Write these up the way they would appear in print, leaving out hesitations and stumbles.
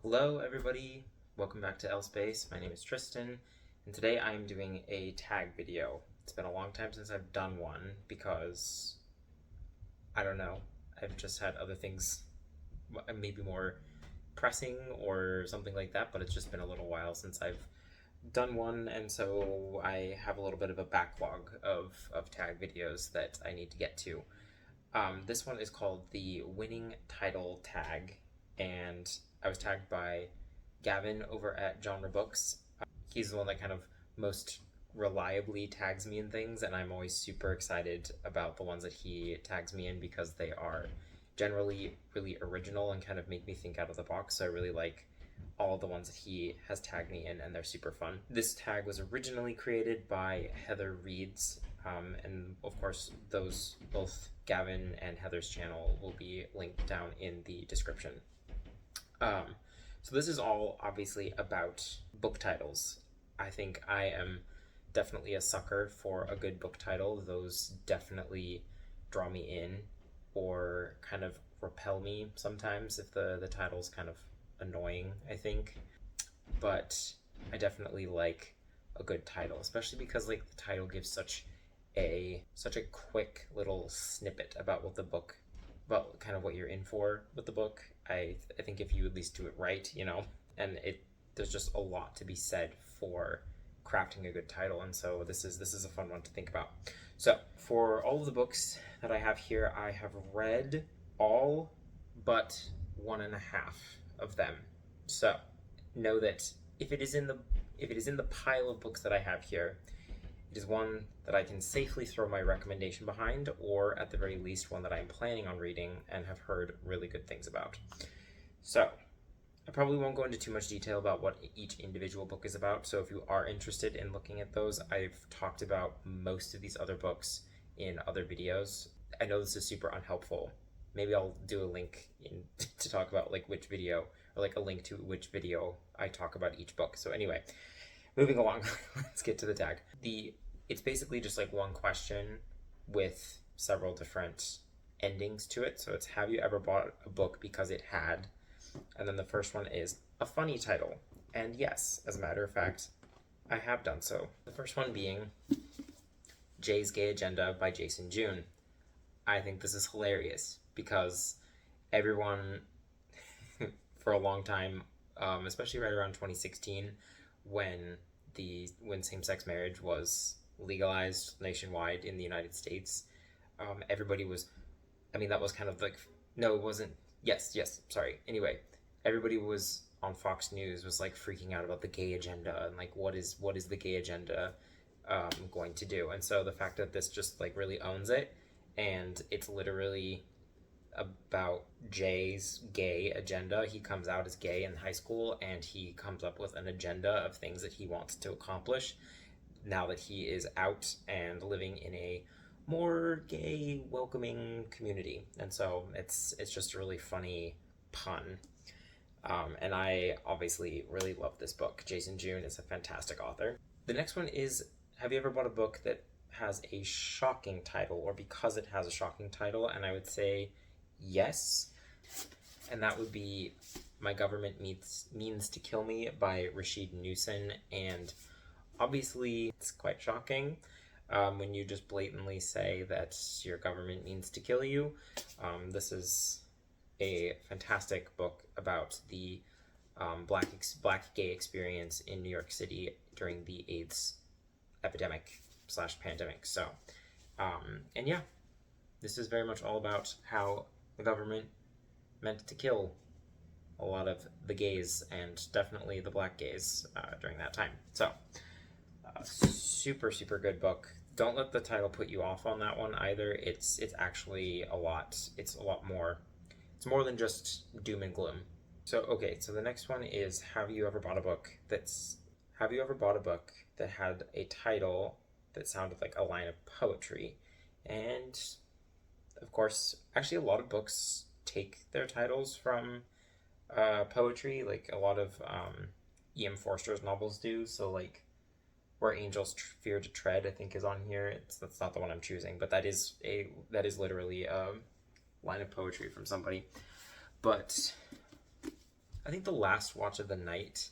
Hello everybody, welcome back to L Space. My name is Tristan, and today I'm doing a tag video. It's been a long time since I've done one because, I don't know, I've just had other things maybe more pressing or something like that, but it's just been a little while since I've done one, and so I have a little bit of a backlog of tag videos that I need to get to. This one is called the winning title tag, and I was tagged by Gavin over at Genre Books. He's the one that kind of most reliably tags me in things, and I'm always super excited about the ones that he tags me in because they are generally really original and kind of make me think out of the box. So I really like all the ones that he has tagged me in, and they're super fun. This tag was originally created by Heather Reeds, and of course those both Gavin and Heather's channel will be linked down in the description. So this is all obviously about book titles. I think I am definitely a sucker for a good book title. Those definitely draw me in or kind of repel me sometimes if the title's kind of annoying, I think. But I definitely like a good title, especially because like the title gives such a quick little snippet about what the book, about kind of what you're in for with the book. I think if you at least do it right, and there's just a lot to be said for crafting a good title, and so this is a fun one to think about. So for all of the books that I have here, I have read all but 1.5 of them. So know that if it is in the pile of books that I have here, it is one that I can safely throw my recommendation behind, or at the very least one that I'm planning on reading and have heard really good things about. So I probably won't go into too much detail about what each individual book is about, so if you are interested in looking at those, I've talked about most of these other books in other videos. I know this is super unhelpful. Maybe I'll do a link to talk about like which video, or like a link to which video I talk about each book. So anyway, moving along, let's get to the tag. It's basically just like one question with several different endings to it. So it's, have you ever bought a book because it had, and then the first one is a funny title. And yes, as a matter of fact, I have done so. The first one being Jay's Gay Agenda by Jason June. I think this is hilarious because everyone for a long time, especially right around 2016, when same-sex marriage was legalized nationwide in the United States, everybody was, that was kind of like, no, it wasn't, yes, sorry. Anyway, everybody was on Fox News was like freaking out about the gay agenda and like what is the gay agenda going to do. And so the fact that this just like really owns it, and it's literally about Jay's gay agenda. He comes out as gay in high school, and he comes up with an agenda of things that he wants to accomplish now that he is out and living in a more gay welcoming community. And so it's just a really funny pun. And I obviously really love this book. Jason June is a fantastic author. The next one is, have you ever bought a book that has a shocking title, or because it has a shocking title? And I would say yes, and that would be My Government Means to Kill Me by Rashid Newson. And obviously it's quite shocking when you just blatantly say that your government means to kill you. This is a fantastic book about the black gay experience in New York City during the AIDS epidemic / pandemic. So and yeah, this is very much all about how the government meant to kill a lot of the gays, and definitely the black gays during that time. So super good book. Don't let the title put you off on that one either. It's actually a lot. It's a lot more. It's more than just doom and gloom. So okay, so the next one is, have you ever bought a book that had a title that sounded like a line of poetry? And of course, actually a lot of books take their titles from poetry, like a lot of E.M. Forster's novels do. So like Where Angels Fear to Tread, I think, is on here. That's not the one I'm choosing, but that is literally a line of poetry from somebody. But I think The Last Watch of the Night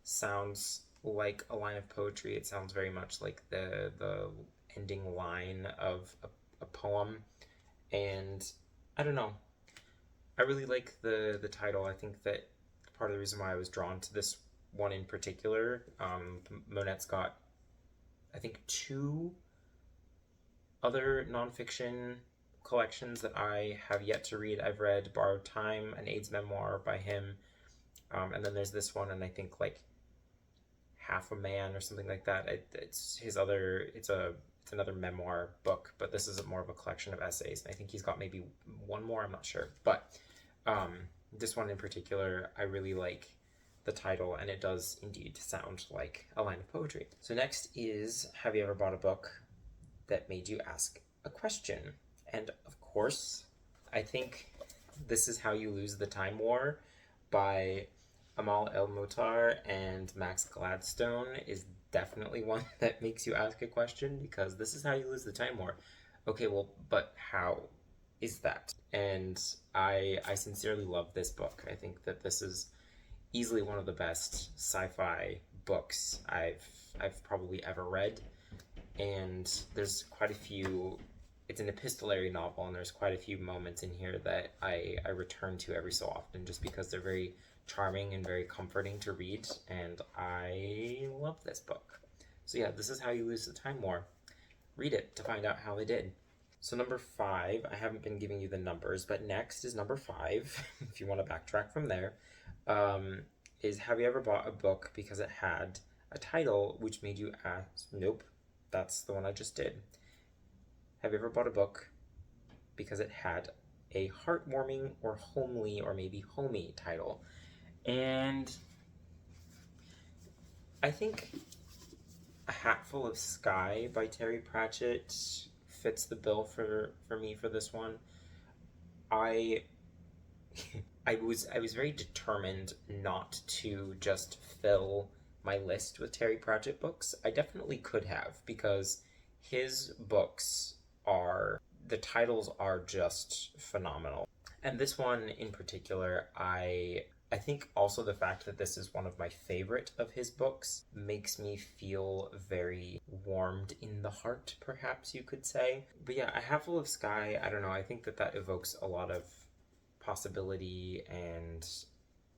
sounds like a line of poetry. It sounds very much like the ending line of a poem. And I don't know. I really like the title. I think that part of the reason why I was drawn to this one in particular, Monet's got, I think, two other nonfiction collections that I have yet to read. I've read Borrowed Time, an AIDS memoir by him, and then there's this one, and I think like Half a Man or something like that. It's his other. It's another memoir book, but this is more of a collection of essays. And I think he's got maybe one more. I'm not sure, but this one in particular, I really like the title, and it does indeed sound like a line of poetry. So next is, have you ever bought a book that made you ask a question? And of course, I think This Is How You Lose the Time War by Amal El-Motar and Max Gladstone is definitely one that makes you ask a question, because this is how you lose the time war. Okay, well, but how is that? And I sincerely love this book. I think that this is easily one of the best sci-fi books I've probably ever read. And there's quite a few, it's an epistolary novel, and there's quite a few moments in here that I return to every so often, just because they're very charming and very comforting to read, and I love this book. So yeah, This Is How You Lose the Time War. Read it to find out how they did. So number 5, I haven't been giving you the numbers, but next is number 5, if you want to backtrack from there, is, have you ever bought a book because it had a title which made you ask, nope, that's the one I just did. Have you ever bought a book because it had a heartwarming or homely or maybe homey title? And I think A Hatful of Sky by Terry Pratchett fits the bill for me for this one. I was very determined not to just fill my list with Terry Pratchett books. I definitely could have, because his books the titles are just phenomenal. And this one in particular, I think also the fact that this is one of my favorite of his books makes me feel very warmed in the heart, perhaps you could say. But yeah, A Hatful of Sky, I don't know, I think that evokes a lot of possibility, and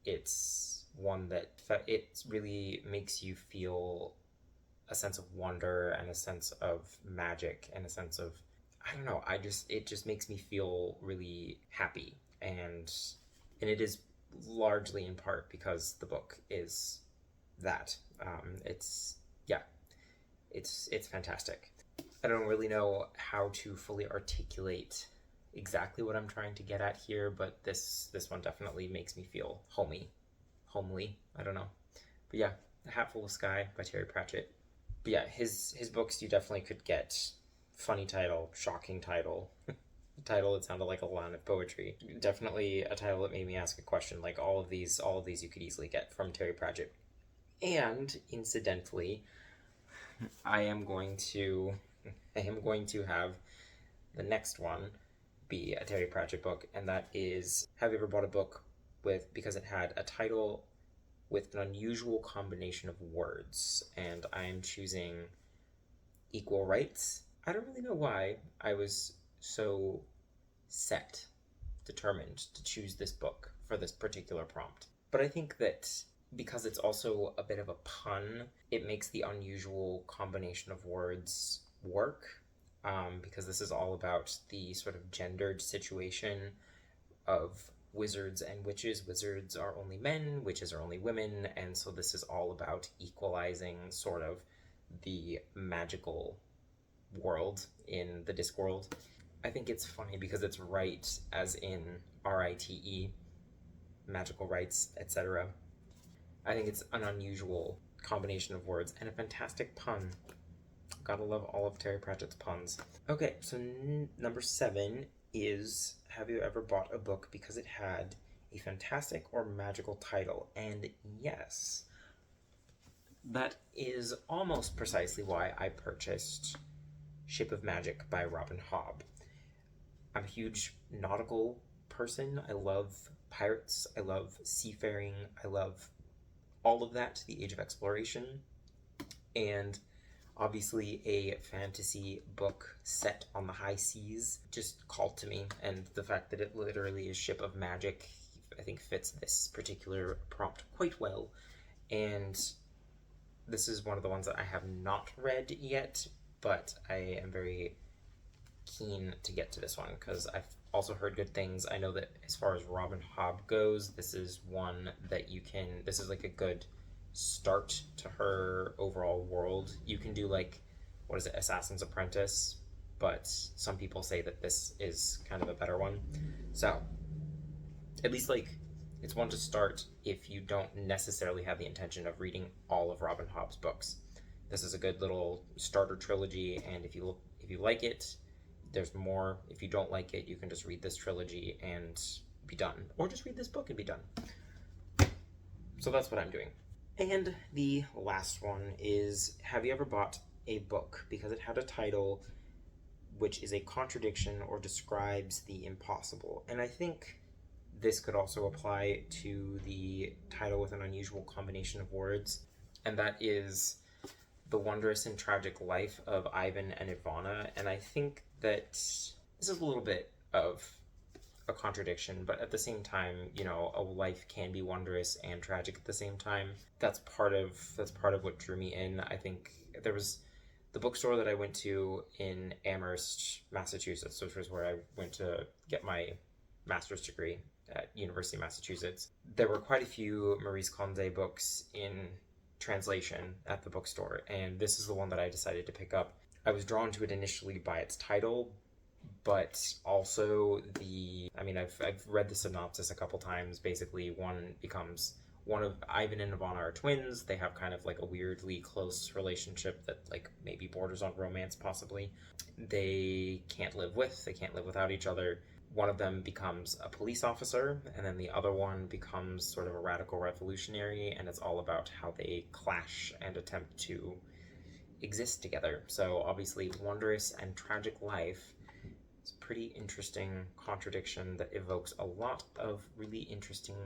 it's one that it really makes you feel a sense of wonder and a sense of magic and a sense of, I don't know, it just makes me feel really happy, and it is largely in part because the book is that. It's fantastic. I don't really know how to fully articulate exactly what I'm trying to get at here, but this one definitely makes me feel homely, I don't know. But yeah, A Hatful of Sky by Terry Pratchett. But yeah, his books, you definitely could get funny title, shocking title, title that sounded like a line of poetry. Definitely a title that made me ask a question. Like all of these you could easily get from Terry Pratchett. And incidentally, I am going to have the next one be a Terry Pratchett book, and that is, have you ever bought a book because it had a title with an unusual combination of words? And I am choosing Equal Rights. I don't really know why I was so determined to choose this book for this particular prompt. But I think that because it's also a bit of a pun, it makes the unusual combination of words work, because this is all about the sort of gendered situation of wizards and witches. Wizards are only men, witches are only women, and so this is all about equalizing sort of the magical world in the Discworld. I think it's funny because it's right, as in RITE, magical rights, etc. I think it's an unusual combination of words and a fantastic pun. Gotta love all of Terry Pratchett's puns. Okay, so number 7 is, have you ever bought a book because it had a fantastic or magical title? And yes, that is almost precisely why I purchased Ship of Magic by Robin Hobb. I'm a huge nautical person. I love pirates, I love seafaring, I love all of that, the Age of Exploration, and obviously a fantasy book set on the high seas just called to me, and the fact that it literally is Ship of Magic, I think fits this particular prompt quite well. And this is one of the ones that I have not read yet, but I am very keen to get to this one because I've also heard good things. I know that as far as Robin Hobb goes, this is one that this is like a good start to her overall world. You can do like, what is it, Assassin's Apprentice, but some people say that this is kind of a better one. So at least like it's one to start if you don't necessarily have the intention of reading all of Robin Hobb's books. This is a good little starter trilogy, and if you like it, there's more. If you don't like it, you can just read this trilogy and be done, or just read this book and be done. So that's what I'm doing. And the last one is, have you ever bought a book because it had a title which is a contradiction or describes the impossible? And I think this could also apply to the title with an unusual combination of words, and that is The Wondrous and Tragic Life of Ivan and Ivana. And I think that this is a little bit of a contradiction, but at the same time, you know, a life can be wondrous and tragic at the same time. That's part of what drew me in. I think there was the bookstore that I went to in Amherst, Massachusetts, which was where I went to get my master's degree at University of Massachusetts. There were quite a few Maryse Condé books in translation at the bookstore, and this is the one that I decided to pick up. I was drawn to it initially by its title, but also I've read the synopsis a couple times. Basically, one of Ivan and Ivana are twins. They have kind of like a weirdly close relationship that like maybe borders on romance possibly. They can't live without each other. One of them becomes a police officer, and then the other one becomes sort of a radical revolutionary, and it's all about how they clash and attempt to exist together. So obviously, Wondrous and Tragic Life is a pretty interesting contradiction that evokes a lot of really interesting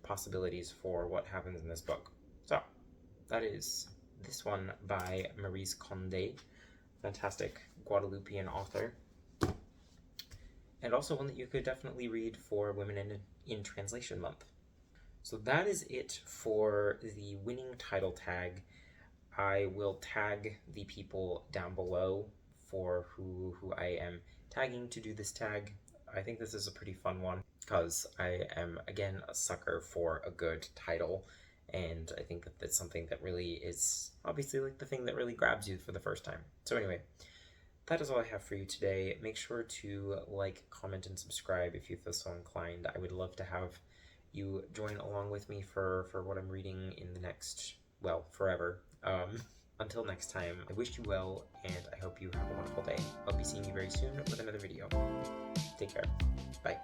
possibilities for what happens in this book. So that is this one by Maryse Condé, fantastic Guadeloupean author, and also one that you could definitely read for Women in Translation Month. So that is it for the winning title tag. I will tag the people down below for who I am tagging to do this tag. I think this is a pretty fun one because I am, again, a sucker for a good title, and I think that that's something that really is obviously like the thing that really grabs you for the first time. So anyway, that is all I have for you today. Make sure to like, comment, and subscribe if you feel so inclined. I would love to have you join along with me for what I'm reading in the next, well, forever. Until next time, I wish you well, and I hope you have a wonderful day. I'll be seeing you very soon with another video. Take care. Bye.